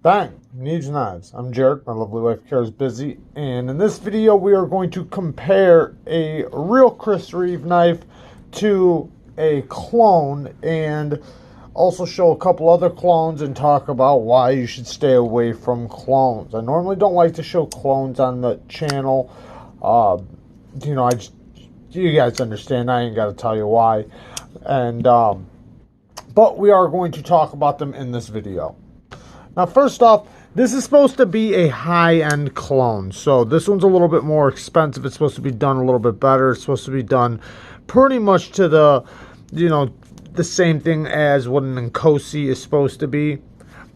Bang! Neeves knives. I'm Jared. My lovely wife Kara's busy, and in this video we are going to compare a real Chris Reeve knife to a clone, and also show a couple other clones and talk about why you should stay away from clones. I normally don't like to show clones on the channel. You guys understand. I ain't got to tell you why, and but we are going to talk about them in this video. Now, first off, this is supposed to be a high-end clone. So this one's a little bit more expensive. It's supposed to be done a little bit better. It's supposed to be done pretty much to the, the same thing as what an Nkosi is supposed to be.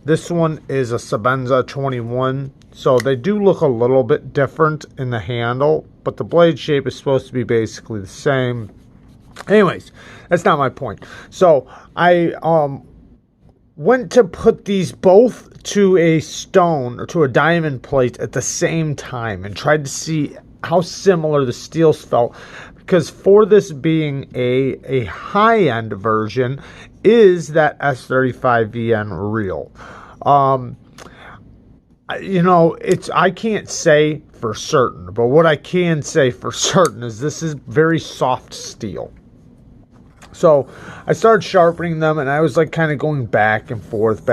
This one is a Sebenza 21. So they do look a little bit different in the handle, but the blade shape is supposed to be basically the same. Anyways, that's not my point. So I went to put these both to a stone or to a diamond plate at the same time and tried to see how similar the steels felt, because for this being a high-end version is that S35VN real. I can't say for certain, but what I can say for certain is this is very soft steel. So I started sharpening them, and I was like kind of going back and forth,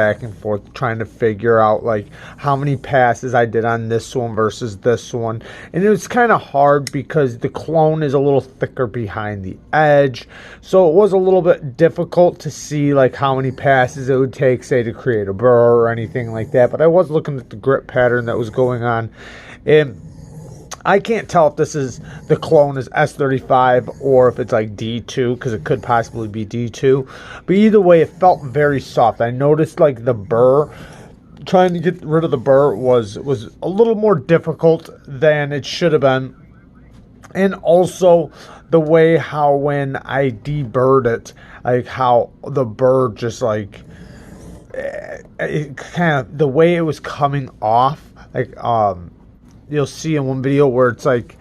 trying to figure out like how many passes I did on this one versus this one. And it was kind of hard because the clone is a little thicker behind the edge. So it was a little bit difficult to see like how many passes it would take, say, to create a burr or anything like that. But I was looking at the grip pattern that was going on, and I can't tell if this is the clone is S35 or if it's like D2, because it could possibly be D2. But either way, it felt very soft. I noticed like the burr, trying to get rid of the burr was a little more difficult than it should have been. And also the way how when I deburred it, like how the burr just like, it kind of, the way it was coming off, like, you'll see in one video where it's like,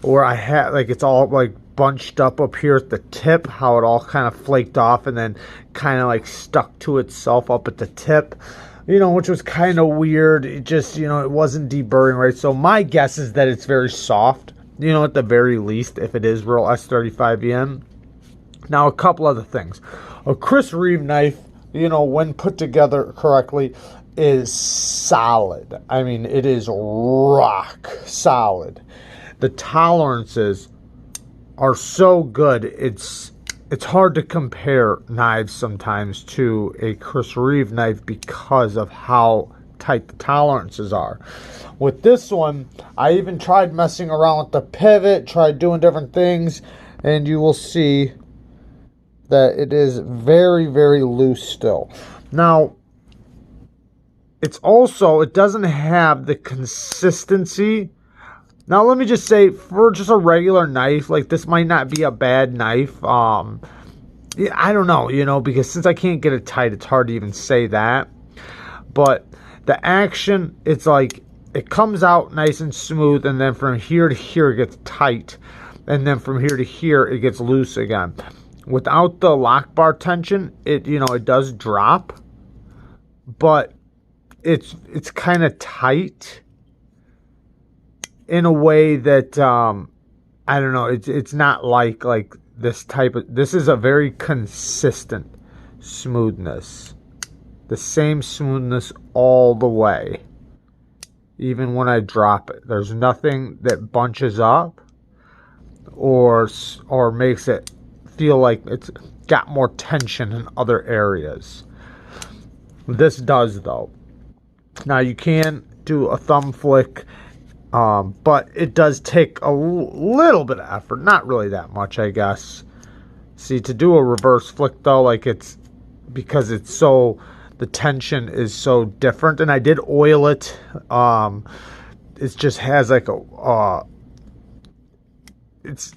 where I had like it's all like bunched up here at the tip, how it all kind of flaked off and then kind of like stuck to itself up at the tip, which was kind of weird. It just, it wasn't deburring right. So my guess is that it's very soft, at the very least, if it is real S35VN. Now, a couple other things. A Chris Reeve knife, when put together correctly, is solid. I mean, it is rock solid. The tolerances are so good. It's hard to compare knives sometimes to a Chris Reeve knife because of how tight the tolerances are. With this one, I even tried messing around with the pivot, tried doing different things, and you will see that it is very, very loose still. Now, it doesn't have the consistency. Now, let me just say, for just a regular knife, like this might not be a bad knife. Yeah, I don't know, because since I can't get it tight, it's hard to even say that. But the action, it's like, it comes out nice and smooth, and then from here to here, it gets tight. And then from here to here, it gets loose again. Without the lock bar tension, it does drop. But it's kind of tight in a way that I don't know, it's not like this type of, this is a very consistent smoothness, the same smoothness all the way. Even when I drop it, there's nothing that bunches up or makes it feel like it's got more tension in other areas. This does, though. Now, you can do a thumb flick, but it does take a little bit of effort. Not really that much, I guess. See, to do a reverse flick, though, like it's, because it's so, the tension is so different. And I did oil it. It just has like a, it's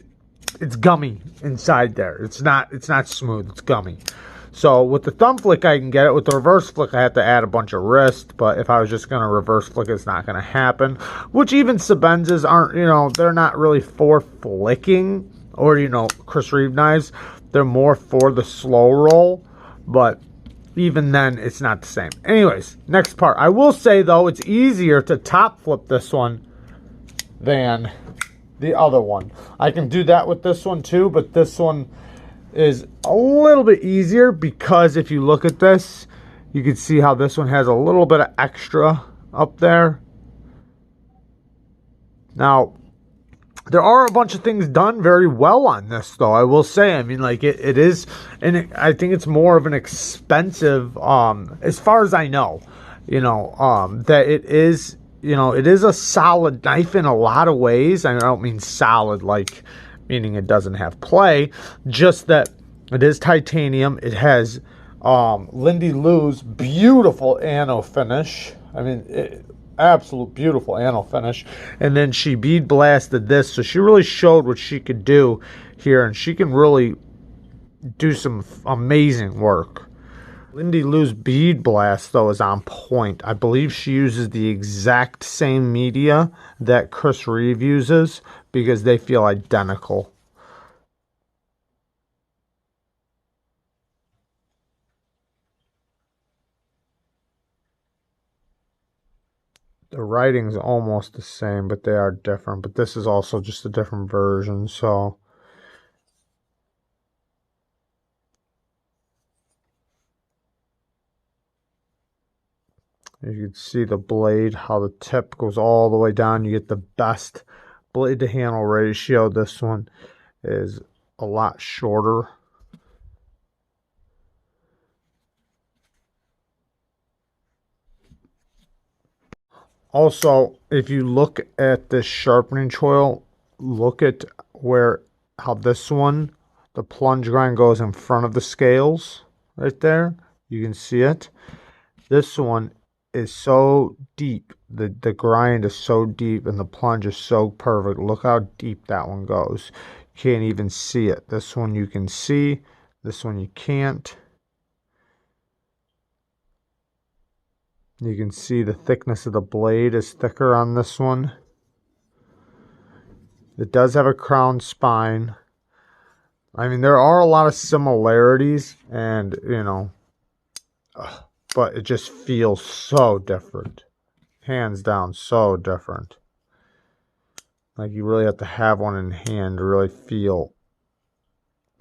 gummy inside there. It's not smooth. It's gummy. So with the thumb flick, I can get it. With the reverse flick, I have to add a bunch of wrist. But if I was just going to reverse flick, it's not going to happen. Which even Sebenzas aren't, they're not really for flicking. Or, Chris Reeve knives. They're more for the slow roll. But even then it's not the same. Anyways, next part. I will say though, it's easier to top flip this one than the other one. I can do that with this one too, but this one is a little bit easier because if you look at this, you can see how this one has a little bit of extra up there. Now, there are a bunch of things done very well on this, though, I will say. I mean, like, it is, and I think it's more of an expensive, as far as I know, you know, that it is, you know, it is a solid knife in a lot of ways. I don't mean solid, like, meaning it doesn't have play, just that it is titanium. It has Lindy Lou's beautiful anno finish. I mean, absolute beautiful anno finish. And then she bead blasted this, so she really showed what she could do here, and she can really do some amazing work. Lindy Lou's bead blast, though, is on point. I believe she uses the exact same media that Chris Reeve uses because they feel identical. The writing's almost the same, but they are different. But this is also just a different version, so you can see the blade, how the tip goes all the way down. You get the best blade to handle ratio. This one is a lot shorter. Also, if you look at this sharpening choil, look at how this one, the plunge grind goes in front of the scales right there. You can see it. This one is so deep. The grind is so deep and the plunge is so perfect. Look how deep that one goes. You can't even see it. This one you can see. This one you can't. You can see the thickness of the blade is thicker on this one. It does have a crown spine. I mean, there are a lot of similarities, and, you know, but it just feels so different. Hands down, so different. Like, you really have to have one in hand to really feel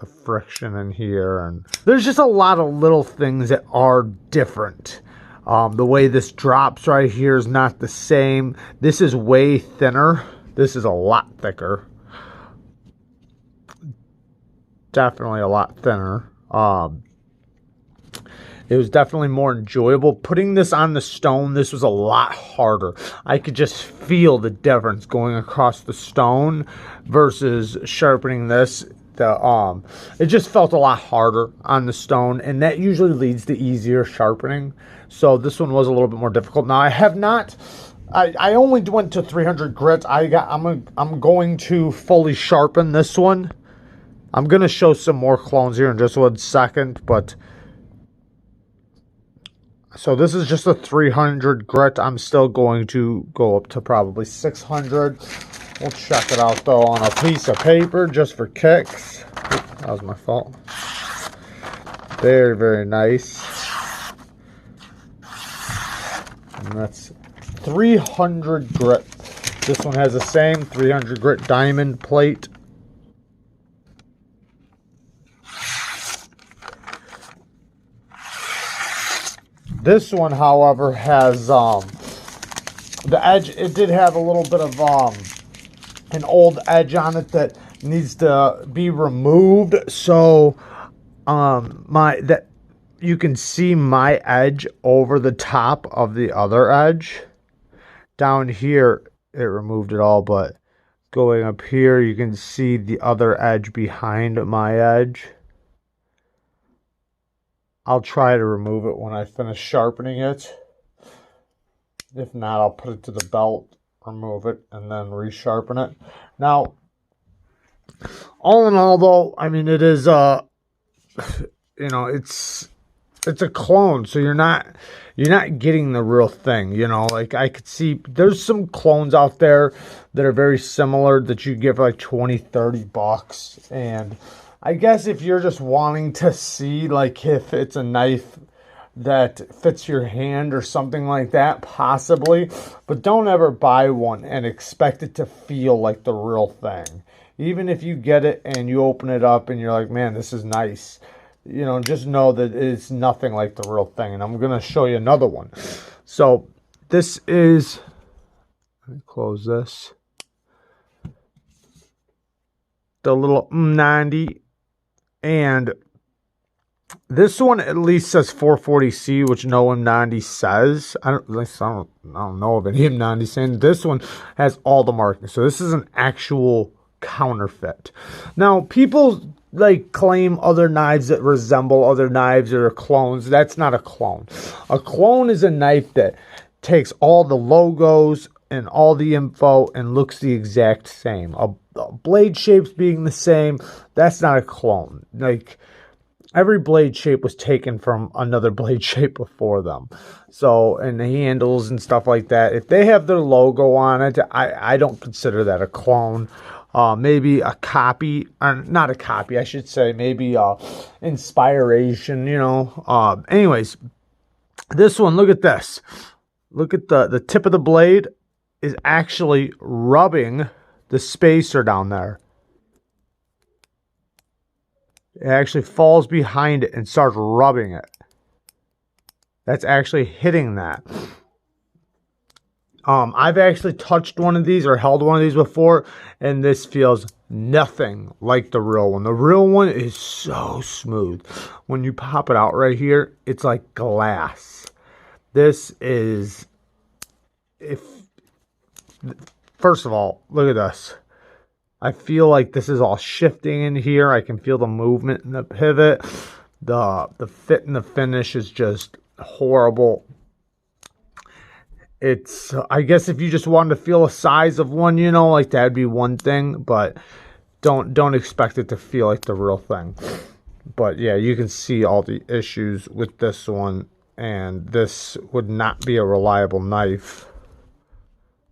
the friction in here. And there's just a lot of little things that are different. The way this drops right here is not the same. This is way thinner. This is a lot thicker. Definitely a lot thinner. It was definitely more enjoyable. Putting this on the stone, this was a lot harder. I could just feel the difference going across the stone versus sharpening this. It just felt a lot harder on the stone, and that usually leads to easier sharpening. So this one was a little bit more difficult. Now I have not. I only went to 300 grit. I'm going to fully sharpen this one. I'm gonna show some more clones here in just 1 second, but so this is just a 300 grit. I'm still going to go up to probably 600. We'll check it out though on a piece of paper just for kicks. Oops, that was my fault. Very, very nice. And that's 300 grit. This one has the same 300 grit diamond plate. This one, however, has the edge. It did have a little bit of an old edge on it that needs to be removed. So you can see my edge over the top of the other edge. Down here, it removed it all, but going up here, you can see the other edge behind my edge. I'll try to remove it when I finish sharpening it. If not, I'll put it to the belt, remove it, and then resharpen it. Now, all in all, though, I mean, it is, you know, it's a clone, so you're not getting the real thing, you know. Like, I could see there's some clones out there that are very similar that you get for like 20, 30 bucks, and I guess if you're just wanting to see, like, if it's a knife that fits your hand or something like that, possibly. But don't ever buy one and expect it to feel like the real thing. Even if you get it and you open it up and you're like, man, this is nice, you know, just know that it's nothing like the real thing. And I'm going to show you another one. So this is, let me close this, the little 90, and this one at least says 440C, which no M90 says. I don't know of any M90 saying. This one has all the markings. So this is an actual counterfeit. Now, people like claim other knives that resemble other knives or clones. That's not a clone. A clone is a knife that takes all the logos and all the info and looks the exact same. A blade shapes being the same, that's not a clone. Like, every blade shape was taken from another blade shape before them. So, and the handles and stuff like that, if they have their logo on it, I don't consider that a clone. Maybe a copy, or not a copy, I should say, maybe inspiration, you know. Anyways, this one, look at this. Look at the tip of the blade is actually rubbing the spacer down there. It actually falls behind it and starts rubbing it. That's actually hitting that. I've actually touched one of these or held one of these before, and this feels nothing like the real one. The real one is so smooth. When you pop it out right here, it's like glass. This is, first of all, look at this. I feel like this is all shifting in here. I can feel the movement in the pivot. The fit and the finish is just horrible. It's, I guess if you just wanted to feel the size of one, you know, like that'd be one thing, but don't expect it to feel like the real thing. But yeah, you can see all the issues with this one, and this would not be a reliable knife.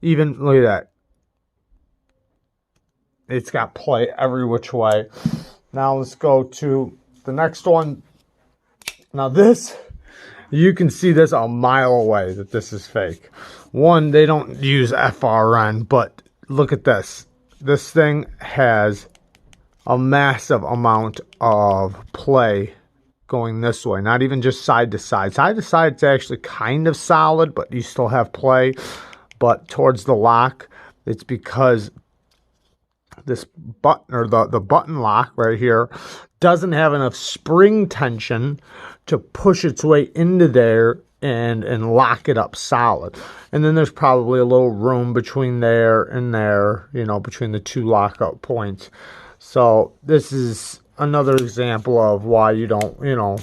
Even, look at that. It's got play every which way. Now let's go to the next one. Now this, you can see this a mile away that this is fake. One, they don't use FRN, but look at this. This thing has a massive amount of play going this way. Not even just side to side. Side to side, it's actually kind of solid, but you still have play. But towards the lock, it's because this button, or the button lock right here, doesn't have enough spring tension to push its way into there and lock it up solid. And then there's probably a little room between there and there, you know, between the two lockout points. So this is another example of why you don't, you know,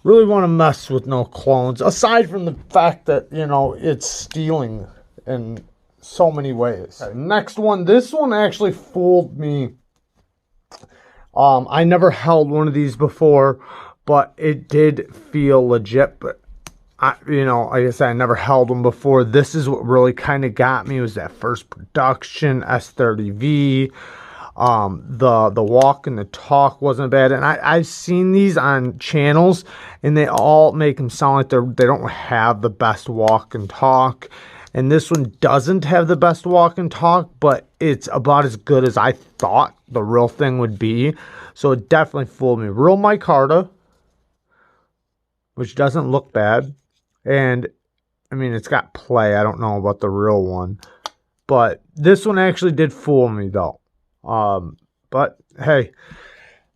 really want to mess with no clones, aside from the fact that, you know, it's stealing in so many ways. Okay, next one, this one actually fooled me. I never held one of these before, but it did feel legit. But you know, like I said, I never held one before. This is what really kind of got me, was that first production S30V. The walk and the talk wasn't bad, and I've seen these on channels, and they all make them sound like they don't have the best walk and talk. And this one doesn't have the best walk and talk, but it's about as good as I thought the real thing would be. So it definitely fooled me. Real micarta, which doesn't look bad. And, I mean, it's got play. I don't know about the real one. But this one actually did fool me, though. But, hey,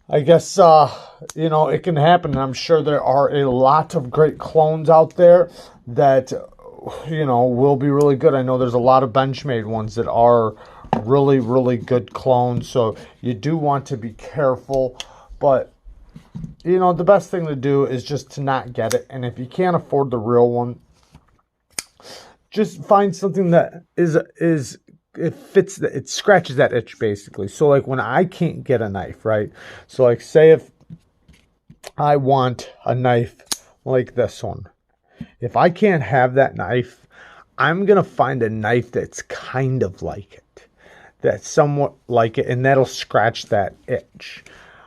I guess, you know, it can happen. I'm sure there are a lot of great clones out there that, you know, will be really good. I know there's a lot of Benchmade ones that are really, really good clones. So you do want to be careful. But, you know, the best thing to do is just to not get it. And if you can't afford the real one, just find something that it fits, it scratches that itch, basically. So like when I can't get a knife, right? So like say if I want a knife like this one, if I can't have that knife, I'm going to find a knife that's kind of like it, that's somewhat like it, and that'll scratch that itch.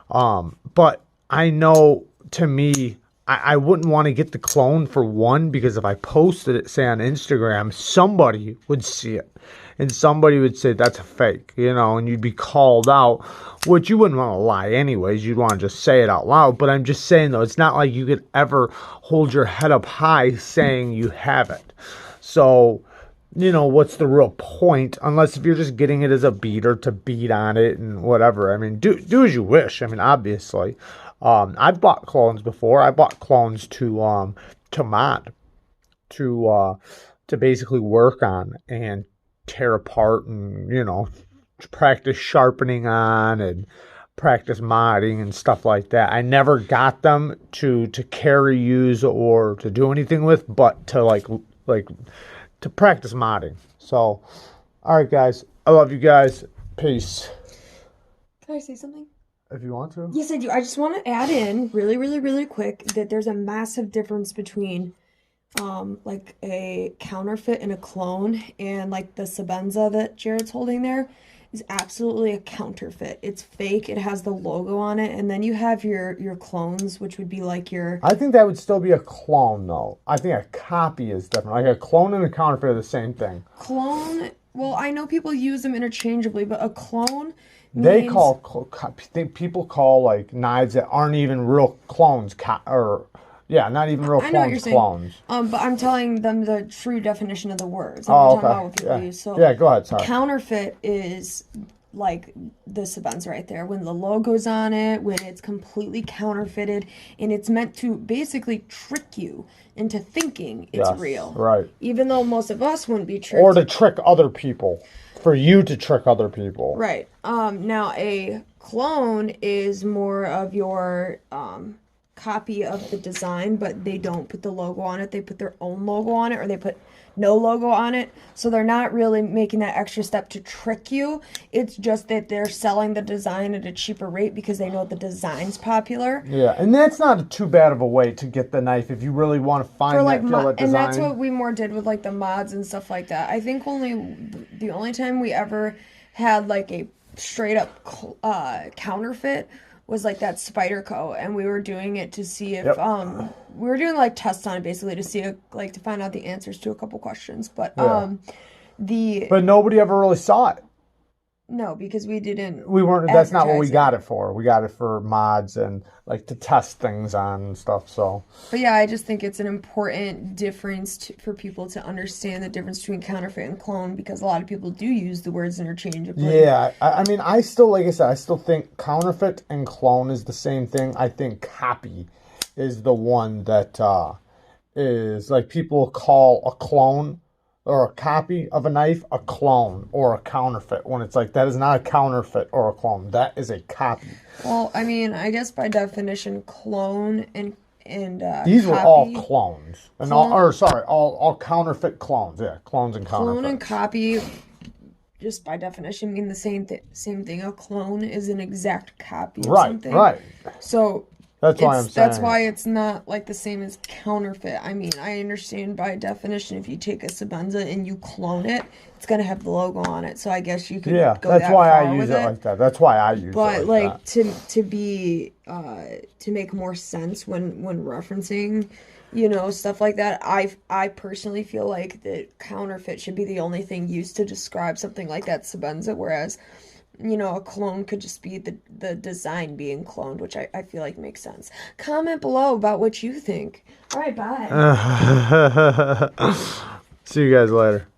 But I know, to me, I wouldn't want to get the clone for one, because if I posted it, say on Instagram, somebody would see it and somebody would say that's a fake, and you'd be called out, which you wouldn't want to lie anyways. You'd want to just say it out loud. But I'm just saying, though, it's not like you could ever hold your head up high saying you have it. So, what's the real point? Unless if you're just getting it as a beater to beat on it and whatever. I mean, do as you wish. I mean, obviously. I've bought clones before. I bought clones to mod, to basically work on and tear apart and, practice sharpening on and practice modding and stuff like that. I never got them to carry, use, or to do anything with, but to like to practice modding. So, all right, guys. I love you guys. Peace. Can I say something? If you want to. Yes, I do. I just want to add in really, really, really quick that there's a massive difference between like a counterfeit and a clone, and like the Sebenza that Jared's holding there is absolutely a counterfeit. It's fake. It has the logo on it, and then you have your clones, which would be like your... I think that would still be a clone, though. I think a copy is different. Like a clone and a counterfeit are the same thing. Clone, well, I know people use them interchangeably, but a clone... They people call like knives that aren't even real clones, not even real clones. But I'm telling them the true definition of the words. I'm talking about what people use. So yeah, go ahead. Sorry. Counterfeit is like the Sebenza right there, when the logo's on it, when it's completely counterfeited, and it's meant to basically trick you into thinking it's real. Right. Even though most of us wouldn't be tricked. Or to trick other people. For you to trick other people. Right. Now a clone is more of your copy of the design, but they don't put the logo on it. They put their own logo on it, or they put no logo on it. So they're not really making that extra step to trick you. It's just that they're selling the design at a cheaper rate because they know the design's popular. Yeah, and that's not too bad of a way to get the knife if you really want to find that design. And that's what we more did with like the mods and stuff like that. I think the only time we ever had like a straight up counterfeit was like that Spyderco, and we were doing it to see if we were doing like tests on it basically to see if, like, to find out the answers to a couple questions, but but nobody ever really saw it. No, because we weren't. That's not what we got it for. We got it for mods and like to test things on and stuff. So, but yeah, I just think it's an important difference for people to understand the difference between counterfeit and clone, because a lot of people do use the words interchangeably. Yeah, I mean, I still think counterfeit and clone is the same thing. I think copy is the one that is like people call a clone or a copy of a knife a clone or a counterfeit, when it's like that is not a counterfeit or a clone. That is a copy. Well, I mean, I guess by definition, clone and these were all clones. And all counterfeit clones. Yeah, clones and counterfeit. Clone and copy, just by definition, mean the same thing. A clone is an exact copy of something. Right. So that's why I'm saying. That's why it's not like the same as counterfeit. I mean, I understand by definition, if you take a Sebenza and you clone it, it's gonna have the logo on it. So I guess you could go that far with it. Yeah, that's why I use it like that. That's why I use it like that. But like to make more sense when referencing, stuff like that, I personally feel like that counterfeit should be the only thing used to describe something like that Sebenza, whereas a clone could just be the design being cloned, which I feel like makes sense. Comment below about what you think. All right, bye. See you guys later.